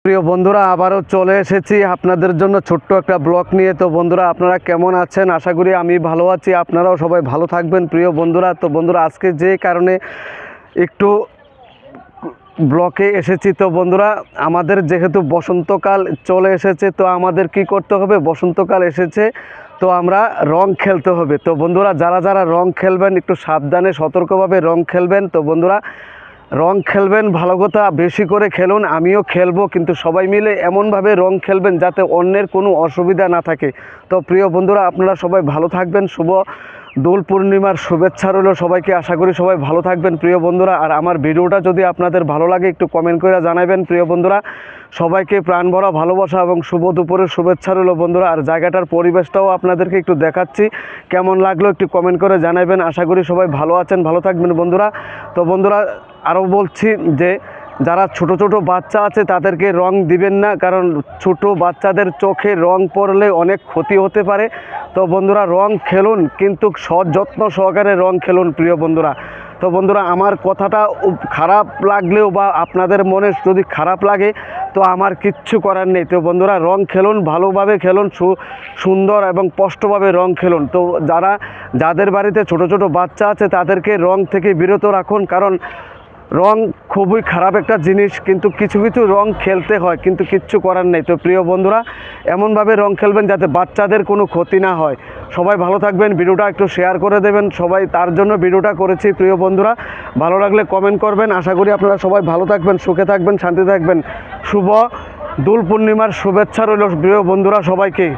প্রিয় বন্ধুরা, আবারও চলে এসেছি আপনাদের জন্য ছোট্ট একটা ব্লগ নিয়ে। তো বন্ধুরা, আপনারা কেমন আছেন? আশা করি আমি ভালো আছি, আপনারাও সবাই ভালো থাকবেন। প্রিয় বন্ধুরা, তো বন্ধুরা আজকে যে কারণে একটু ব্লকে এসেছি, তো বন্ধুরা আমাদের যেহেতু বসন্তকাল চলে এসেছে, তো আমাদের কি করতে হবে? বসন্তকাল এসেছে তো আমরা রং খেলতে হবে। তো বন্ধুরা, যারা যারা রং খেলবেন একটু সাবধানে সতর্কভাবে রং খেলবেন। তো বন্ধুরা, রং খেলবেন, ভালো কথা, বেশি করে খেলুন। আমিও খেলবো, কিন্তু সবাই মিলে এমনভাবে রং খেলবেন যাতে অন্যের কোনো অসুবিধা না থাকে। তো প্রিয় বন্ধুরা, আপনারা সবাই ভালো থাকবেন। শুভ দোল পূর্ণিমার শুভেচ্ছা রইল সবাইকে। আশা করি সবাই ভালো থাকবেন প্রিয় বন্ধুরা। আর আমার ভিডিওটা যদি আপনাদের ভালো লাগে একটু কমেন্ট করে জানাবেন প্রিয় বন্ধুরা। সবাইকে প্রাণ ভরা ভালোবাসা এবং শুভ দুপুরের শুভেচ্ছা রইল বন্ধুরা। আর জায়গাটার পরিবেশটাও আপনাদেরকে একটু দেখাচ্ছি, কেমন লাগলো একটু কমেন্ট করে জানাবেন। আশা করি সবাই ভালো আছেন, ভালো থাকবেন বন্ধুরা। তো বন্ধুরা, আরও বলছি যে যারা ছোট ছোট বাচ্চা আছে তাদেরকে রং দিবেন না, কারণ ছোট বাচ্চাদের চোখে রং পড়লে অনেক ক্ষতি হতে পারে। তো বন্ধুরা, রং খেলুন, কিন্তু যত্ন সহকারে রং খেলুন প্রিয় বন্ধুরা। তো বন্ধুরা, আমার কথাটা খারাপ লাগলেও বা আপনাদের মনে যদি খারাপ লাগে তো আমার কিচ্ছু করার নেই। তো বন্ধুরা, রং খেলুন, ভালোভাবে খেলুন, সুন্দর এবং স্পষ্টভাবে রং খেলুন। তো যাদের বাড়িতে ছোট ছোট বাচ্চা আছে তাদেরকে রং থেকে বিরত রাখুন, কারণ রং খুবই খারাপ একটা জিনিস, কিন্তু কিছু কিছু রং খেলতে হয়, কিন্তু কিচ্ছু করার নেই। তো প্রিয় বন্ধুরা, এমনভাবে রং খেলবেন যাতে বাচ্চাদের কোনো ক্ষতি না হয়। সবাই ভালো থাকবেন, ভিডিওটা একটু শেয়ার করে দেবেন সবাই, তার জন্য ভিডিওটা করেছি প্রিয় বন্ধুরা। ভালো লাগলে কমেন্ট করবেন। আশা করি আপনারা সবাই ভালো থাকবেন, সুখে থাকবেন, শান্তি থাকবেন। শুভ দোল পূর্ণিমার শুভেচ্ছা রইল প্রিয় বন্ধুরা সবাইকে।